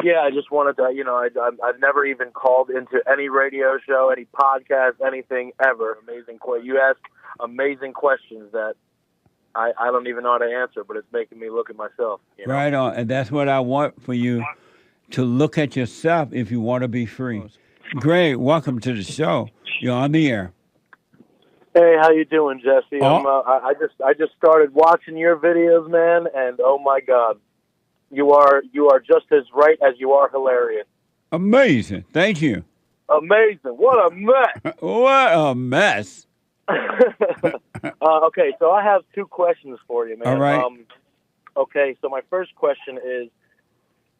Yeah, I just wanted to, I've never even called into any radio show, any podcast, anything ever. You ask amazing questions that I don't even know how to answer, but it's making me look at myself. Right on. And that's what I want for you to look at yourself if you want to be free. Greg, welcome to the show. You're on the air. Hey, how you doing, Jesse? Oh. I just started watching your videos, man, and oh my God, you are just as right as you are hilarious. Amazing. Thank you. Amazing. What a mess. What a mess. Okay, so I have two questions for you, man. All right. Okay, so my first question is,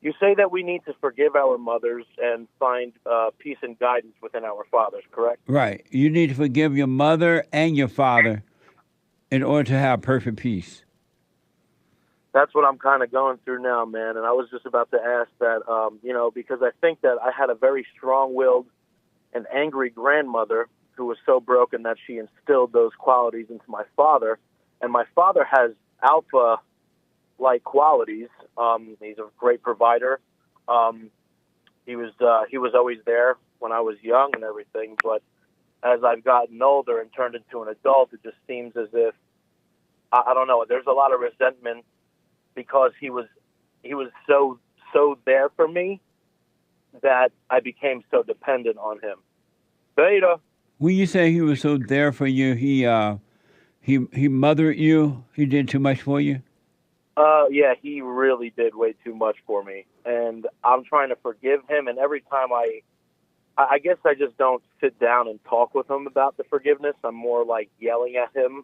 you say that we need to forgive our mothers and find peace and guidance within our fathers, correct? Right. You need to forgive your mother and your father in order to have perfect peace. That's what I'm kind of going through now, man. And I was just about to ask that, because I think that I had a very strong-willed and angry grandmother who was so broken that she instilled those qualities into my father. And my father has alpha-like qualities. He's a great provider. He was always there when I was young and everything. But as I've gotten older and turned into an adult, it just seems as if, I don't know, there's a lot of resentment because he was so there for me that I became so dependent on him. Beta. When you say he was so there for you, he mothered you. He did too much for you. Yeah, he really did way too much for me, and I'm trying to forgive him. And every time I guess I just don't sit down and talk with him about the forgiveness. I'm more like yelling at him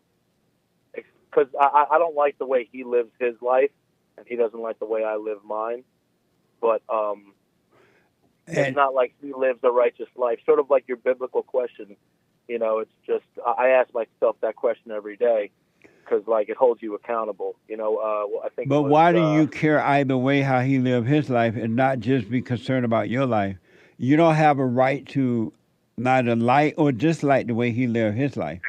because I don't like the way he lives his life, and he doesn't like the way I live mine. But it's not like he lives a righteous life. Sort of like your biblical question. It's just I ask myself that question every day because, like, it holds you accountable. I think. But why do you care either way how he lived his life and not just be concerned about your life? You don't have a right to neither like or dislike the way he lived his life.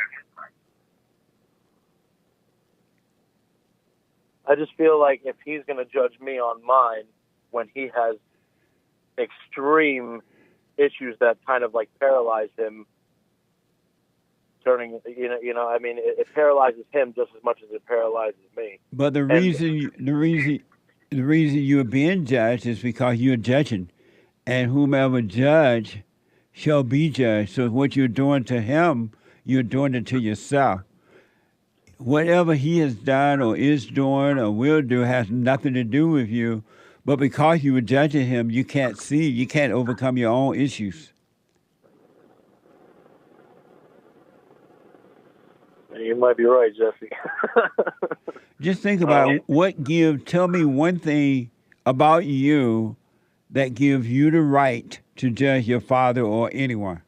I just feel like if he's going to judge me on mine when he has extreme issues that kind of like paralyze him, it paralyzes him just as much as it paralyzes me. But the reason you're being judged is because you're judging, and whomever judge shall be judged. So what you're doing to him, you're doing it to yourself. Whatever he has done or is doing or will do has nothing to do with you. But because you were judging him, you can't overcome your own issues. You might be right, Jesse. Just think about tell me one thing about you that gives you the right to judge your father or anyone.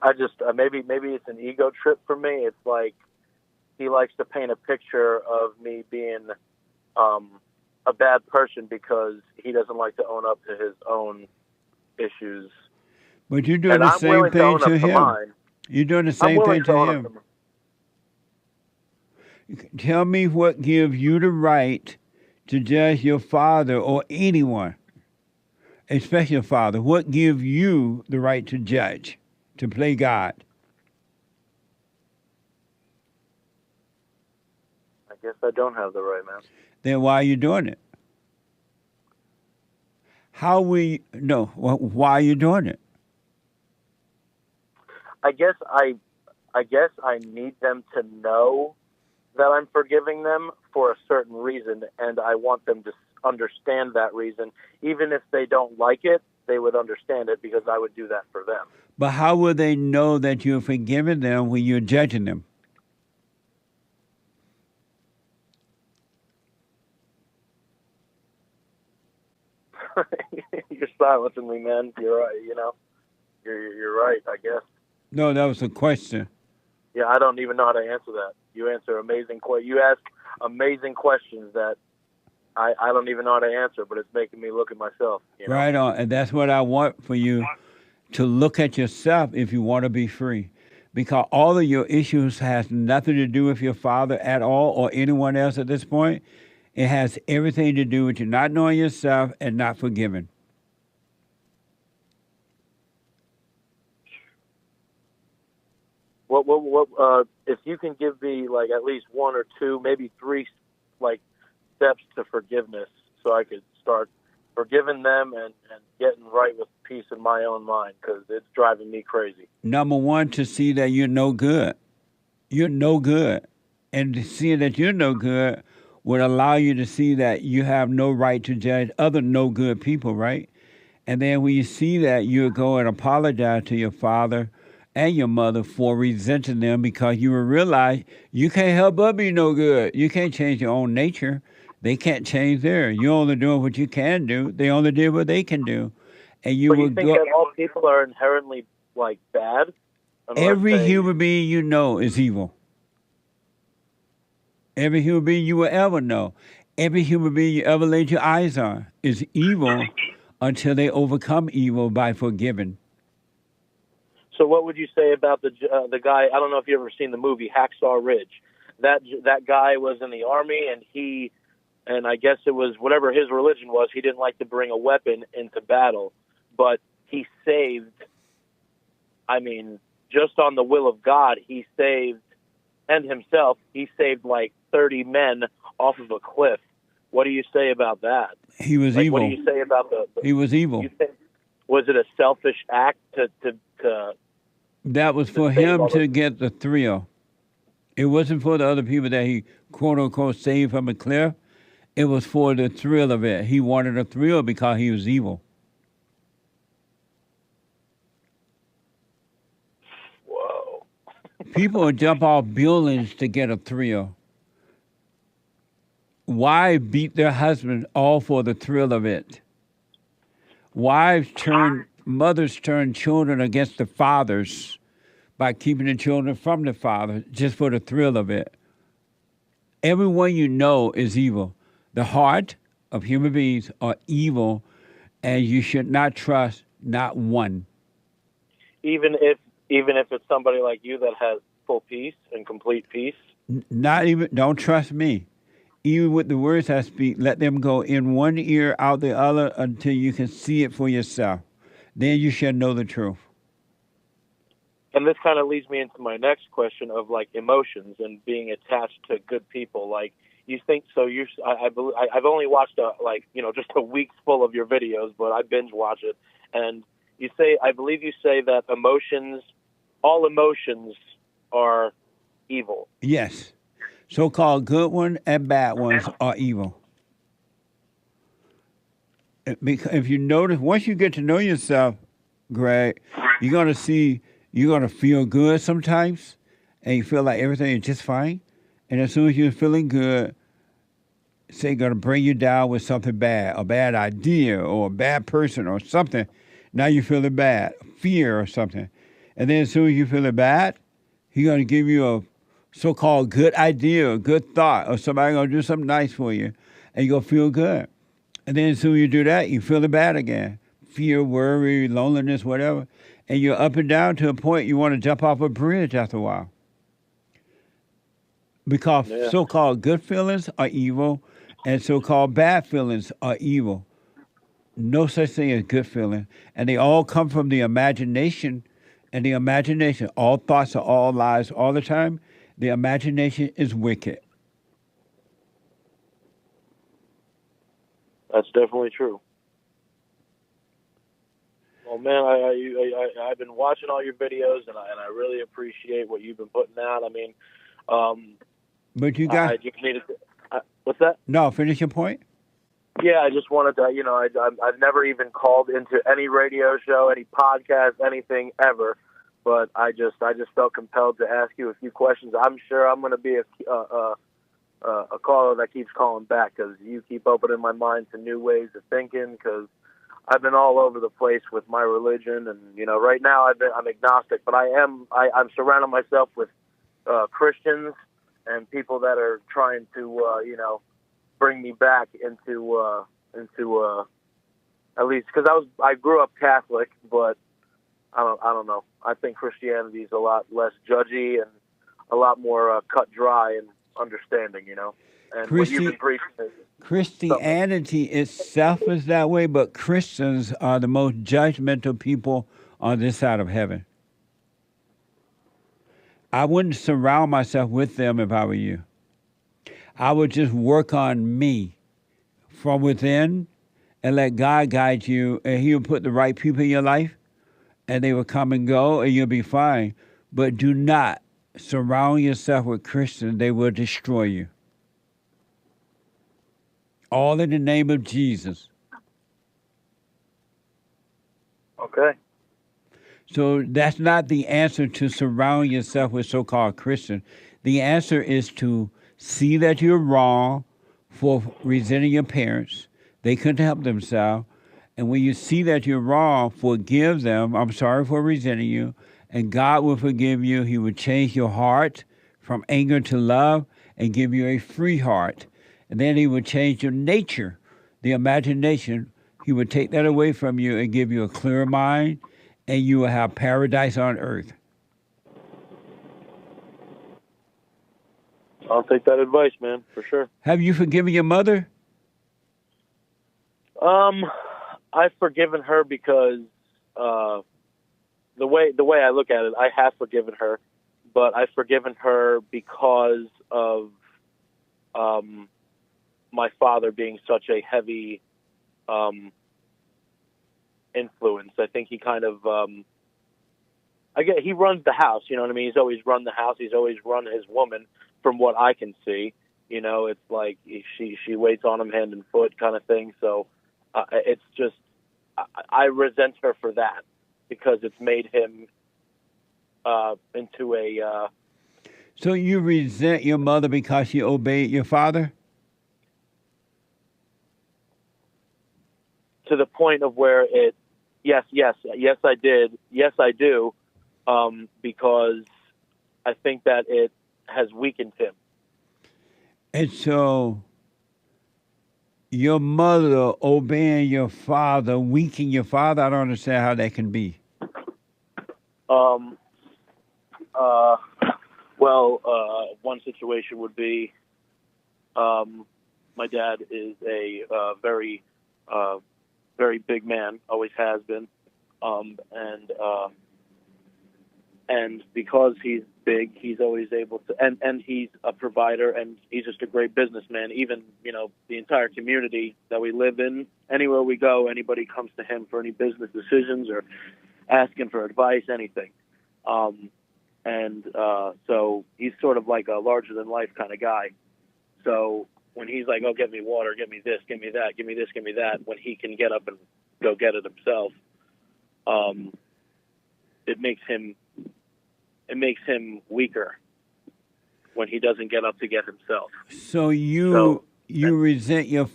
I just maybe it's an ego trip for me. It's like he likes to paint a picture of me being a bad person because he doesn't like to own up to his own issues. But you're doing the same thing to him. You're doing the same thing to him. Tell me what gives you the right to judge your father or anyone, especially your father. What gives you the right to judge, to play God? I guess I don't have the right, man. Then why are you doing it? Why are you doing it? I guess I need them to know that I'm forgiving them for a certain reason, and I want them to understand that reason. Even if they don't like it, they would understand it because I would do that for them. But how will they know that you're forgiving them when you're judging them? You're silencing me, man. You're right. You're right, I guess. No, that was a question. Yeah, I don't even know how to answer that. You answer amazing questions. You ask amazing questions that I don't even know how to answer, but it's making me look at myself. Right on. And that's what I want for you, to look at yourself if you want to be free. because all of your issues has nothing to do with your father at all or anyone else at this point. It has everything to do with you not knowing yourself and not forgiving. If you can give me like at least one or two, maybe three, like steps to forgiveness, so I could start forgiving them and getting right with peace in my own mind, because it's driving me crazy. Number one, to see that you're no good. You're no good. And to see that you're no good would allow you to see that you have no right to judge other no good people, right? And then when you see that, you go and apologize to your father and your mother for resenting them, because you will realize you can't help but be no good. You can't change your own nature. They can't change theirs. You're only doing what you can do. They only did what they can do. And you But you will think go. that all people are inherently like bad, unless Every they? human being you know is evil. Every human being you will ever know. Every human being you ever laid your eyes on is evil until they overcome evil by forgiving. So what would you say about the guy? I don't know if you've ever seen the movie Hacksaw Ridge. That guy was in the army, and I guess it was whatever his religion was. He didn't like to bring a weapon into battle, but he saved. I mean, just on the will of God, he saved, and himself, he saved like 30 men off of a cliff. What do you say about that? He was Like, evil. what do you say about He was evil. You think, was it a selfish act to That was for save him all to the? get the thrill. It wasn't for the other people that he quote unquote saved from a cliff. It was for the thrill of it. He wanted a thrill because he was evil. Whoa. People would jump off buildings to get a thrill. Wives beat their husbands all for the thrill of it. Mothers turn children against the fathers by keeping the children from the father just for the thrill of it. Everyone you know is evil. The heart of human beings are evil, and you should not trust not one. Even if it's somebody like you that has full peace and complete peace. Not even, don't trust me. Even with the words I speak, let them go in one ear, out the other, until you can see it for yourself. Then you shall know the truth. And this kind of leads me into my next question of like emotions and being attached to good people. Like, you think so? I've only watched just a week's full of your videos, but I binge watch it. And I believe you say that all emotions are evil. Yes. So-called good ones and bad ones are evil. Because if you notice, once you get to know yourself, Greg, you're going to feel good sometimes, and you feel like everything is just fine. And as soon as you're feeling good, say going to bring you down with something bad, a bad idea or a bad person or something. Now you're feeling bad, fear or something. And then as soon as you feel bad, he's going to give you a so-called good idea, a good thought, or somebody going to do something nice for you, and you're going to feel good. And then as soon as you do that, you feel bad again. Fear, worry, loneliness, whatever. And you're up and down to a point you want to jump off a bridge after a while. Because so-called good feelings are evil, and so-called bad feelings are evil. No such thing as good feeling. And they all come from the imagination. And the imagination, all thoughts are all lies all the time. The imagination is wicked. That's definitely true. Well, man, I've been watching all your videos, and I really appreciate what you've been putting out. I mean, but you got. I just needed to, what's that? No, finish your point. Yeah, I just wanted to, I've never even called into any radio show, any podcast, anything ever, but I just felt compelled to ask you a few questions. I'm sure I'm going to be a caller that keeps calling back, because you keep opening my mind to new ways of thinking, because I've been all over the place with my religion, and right now I'm agnostic, but I'm surrounding myself with Christians and people that are trying to bring me back into at least, because I grew up Catholic, but I don't know. I think Christianity is a lot less judgy and a lot more cut dry and understanding, you know. And what you've been preaching is Christianity itself is that way, but Christians are the most judgmental people on this side of heaven. I wouldn't surround myself with them if I were you. I would just work on me from within and let God guide you, and He'll put the right people in your life, and they will come and go, and you'll be fine. But do not surround yourself with Christians. They will destroy you. All in the name of Jesus. okay. So that's not the answer to surround yourself with so-called Christians. The answer is to see that you're wrong for resenting your parents. They couldn't help themselves. And when you see that you're wrong, forgive them. I'm sorry for resenting you. And God will forgive you. He will change your heart from anger to love and give you a free heart. And then He will change your nature, the imagination. He will take that away from you and give you a clear mind, and you will have paradise on earth. I'll take that advice, man, for sure. Have you forgiven your mother? I've forgiven her because the way I look at it, I have forgiven her, but I've forgiven her because of my father being such a heavy influence. I think he kind of he runs the house, you know what I mean? He's always run the house. He's always run his woman, from what I can see. You know, it's like she waits on him hand and foot kind of thing. So it's just, I resent her for that because it's made him into a... So you resent your mother because she obeyed your father? To the point of where yes, I did. Yes, I do. Because I think that it has weakened him. And so your mother obeying your father, weakening your father, I don't understand how that can be. One situation would be my dad is a very big man, always has been, and because he's big, he's always able to, and he's a provider, and he's just a great businessman. Even, you know, the entire community that we live in, anywhere we go, anybody comes to him for any business decisions or asking for advice, anything. So he's sort of like a larger than life kind of guy. So when he's like, oh, get me water, get me this, get me that, give me this, give me that, when he can get up and go get it himself, it makes him weaker when he doesn't get up to get himself. So you resent your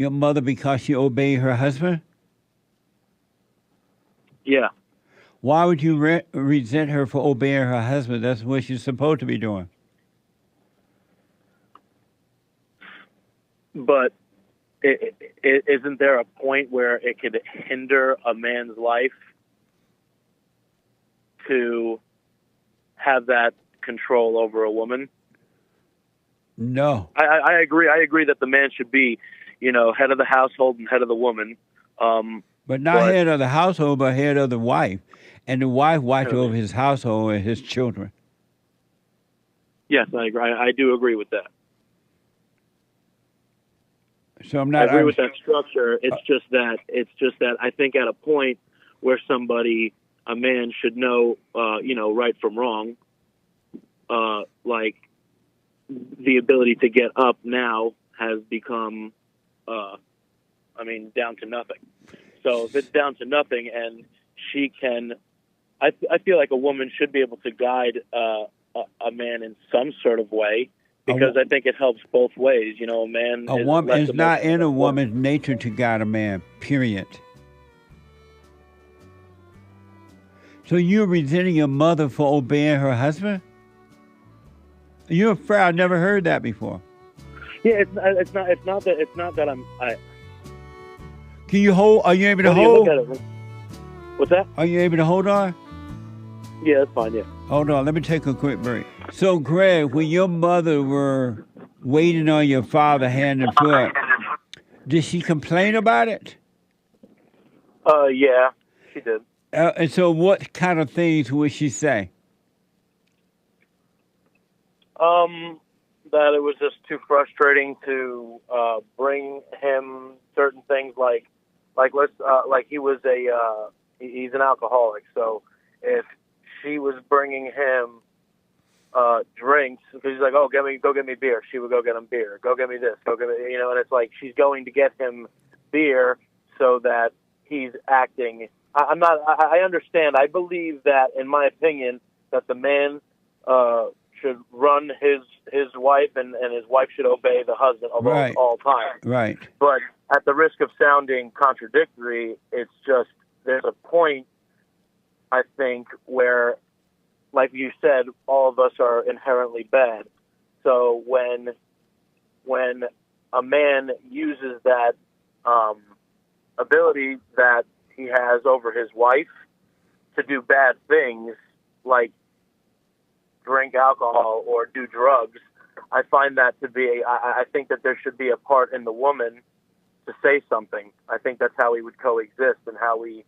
mother because she obeyed her husband? Yeah. Why would you resent her for obeying her husband? That's what she's supposed to be doing. But isn't there a point where it could hinder a man's life to have that control over a woman? No. I agree. I agree that the man should be, you know, head of the household and head of the woman. But not head of the household, but head of the wife. And the wife watch over his household and his children. Yes, I agree. I do agree with that. So I'm not. I agree with that structure. It's just that I think at a point where a man should know, right from wrong, like the ability to get up now has become, down to nothing. So if it's down to nothing and she can, I feel like a woman should be able to guide a man in some sort of way, because I think it helps both ways. You know, a woman is not in a woman's nature to guide a man, period. So you're resenting your mother for obeying her husband? You're afraid. I've never heard that before. Yeah, it's not that I'm. Can you hold? Are you able to hold? What's that? Are you able to hold on? Yeah, that's fine. Yeah. Hold on. Let me take a quick break. So, Greg, when your mother were waiting on your father hand and foot, did she complain about it? Yeah, she did. And so, what kind of things would she say? That it was just too frustrating to bring him certain things like he was he's an alcoholic. So if she was bringing him drinks, because he's like, oh, go get me beer. She would go get him beer. Go get me this. Go get me, and it's like she's going to get him beer so that he's acting. I understand. I believe that, in my opinion, that the man should run his wife, and his wife should obey the husband of all time. Right. But at the risk of sounding contradictory, it's just there's a point, I think, where, like you said, all of us are inherently bad. So when a man uses that ability that he has over his wife to do bad things, like drink alcohol or do drugs, I find that to be, I think that there should be a part in the woman to say something. I think that's how we would coexist and how we,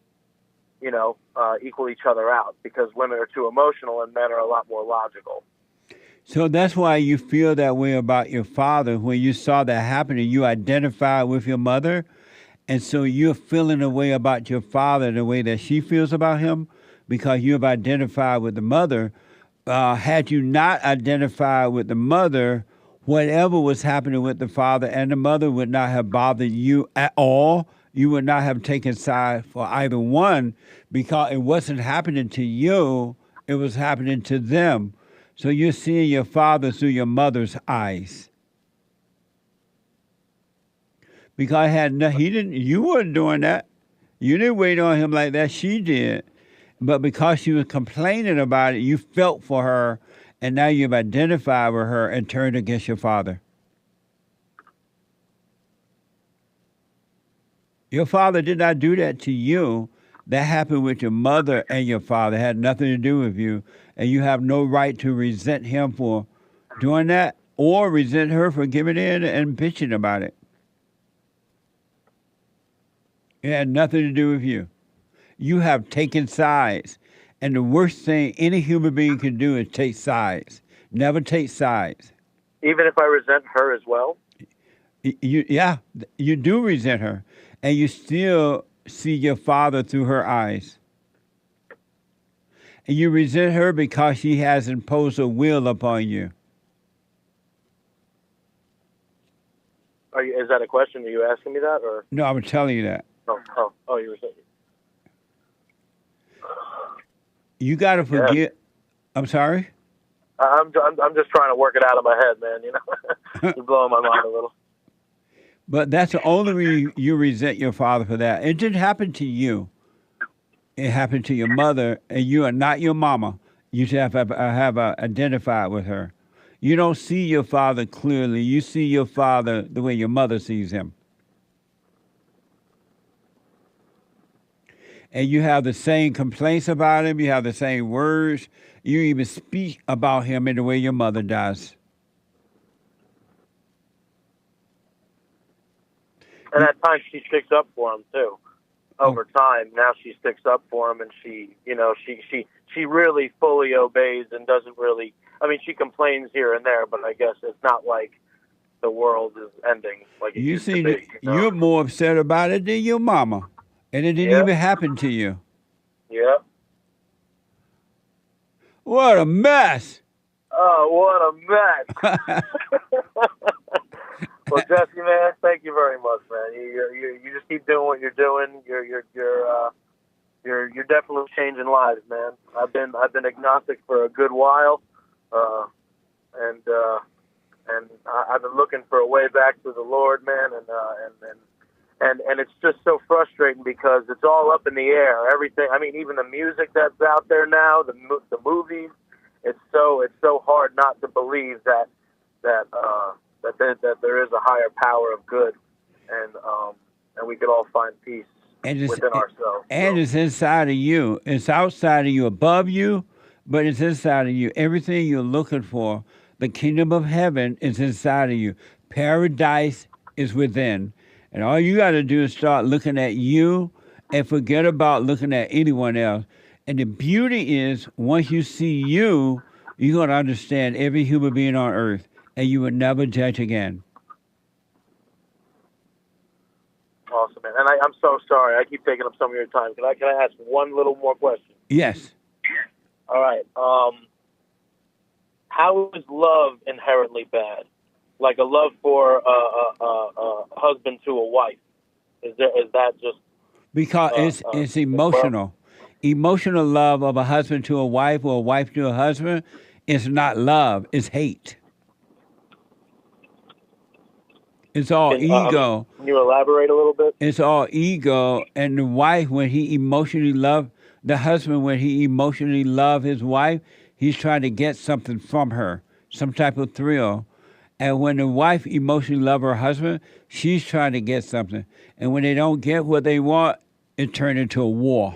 equal each other out, because women are too emotional and men are a lot more logical. So that's why you feel that way about your father. When you saw that happening, you identified with your mother. And so you're feeling a way about your father the way that she feels about him because you've identified with the mother. Had you not identified with the mother, whatever was happening with the father and the mother would not have bothered you at all. You would not have taken side for either one because it wasn't happening to you, it was happening to them. So you're seeing your father through your mother's eyes. Because you weren't doing that. You didn't wait on him like that, she did. But because she was complaining about it, you felt for her, and now you've identified with her and turned against your father. Your father did not do that to you. That happened with your mother and your father. It had nothing to do with you. And you have no right to resent him for doing that or resent her for giving in and bitching about it. It had nothing to do with you. You have taken sides. And the worst thing any human being can do is take sides. Never take sides. Even if I resent her as well? You do resent her. And you still see your father through her eyes. And you resent her because she has imposed a will upon you. Is that a question? Are you asking me that, or? No, I'm telling you that. Oh, you were saying. You got to forget. Yeah. I'm sorry? I'm just trying to work it out of my head, man, You're blowing my mind a little. But that's the only reason you resent your father for that. It didn't happen to you. It happened to your mother, and you are not your mama. You should have identified with her. You don't see your father clearly. You see your father the way your mother sees him. And you have the same complaints about him. You have the same words. You even speak about him in the way your mother does. And at times she sticks up for him too. Over time, now she sticks up for him, and she really fully obeys and doesn't really. I mean, she complains here and there, but I guess it's not like the world is ending. Like it used to be, You're more upset about it than your mama, and it didn't even happen to you. Yeah. What a mess! Oh, what a mess! Well, Jesse, man, thank you very much, man. You just keep doing what you're doing. You're definitely changing lives, man. I've been agnostic for a good while, and I've been looking for a way back to the Lord, man, and it's just so frustrating because it's all up in the air. Everything. I mean, even the music that's out there now, the movies. It's so hard not to believe that there is a higher power of good, and we could all find peace and it's within ourselves. and it's inside of you. It's outside of you, above you, but it's inside of you. Everything you're looking for, the kingdom of heaven is inside of you. Paradise is within. And all you got to do is start looking at you and forget about looking at anyone else. And the beauty is, once you see you, you're going to understand every human being on earth, and you will never judge again. Awesome, man. And I'm so sorry. I keep taking up some of your time. Can I ask one little more question? Yes. All right. How is love inherently bad? Like a love for a husband to a wife? Is that just Because it's emotional. Emotional love of a husband to a wife or a wife to a husband is not love, it's hate. It's all ego. Can you elaborate a little bit? It's all ego. And the wife, when he emotionally love the husband, when he emotionally love his wife, he's trying to get something from her, some type of thrill. And when the wife emotionally love her husband, she's trying to get something. And when they don't get what they want, it turned into a war.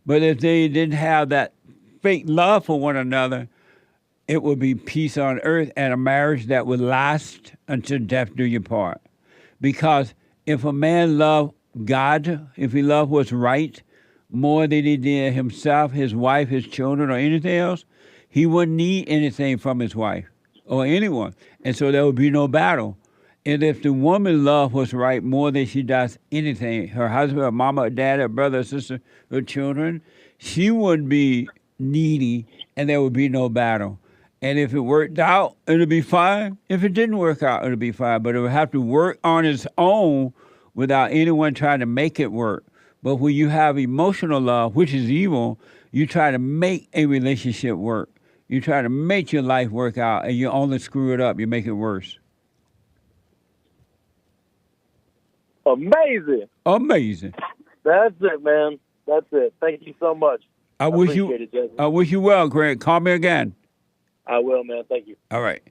But if they didn't have that fake love for one another, it would be peace on earth and a marriage that would last until death do you part. Because if a man loved God, if he loved what's right more than he did himself, his wife, his children, or anything else, he wouldn't need anything from his wife or anyone. And so there would be no battle. And if the woman loved what's right more than she does anything, her husband, her mama, her dad, her brother, her sister, her children, she would be needy and there would be no battle. And if it worked out, it'll be fine. If it didn't work out, it'll be fine. But it would have to work on its own without anyone trying to make it work. But when you have emotional love, which is evil, you try to make a relationship work. You try to make your life work out, and you only screw it up. You make it worse. Amazing. Amazing. That's it, man. That's it. Thank you so much. I wish you well, Greg. Call me again. I will, man. Thank you. All right.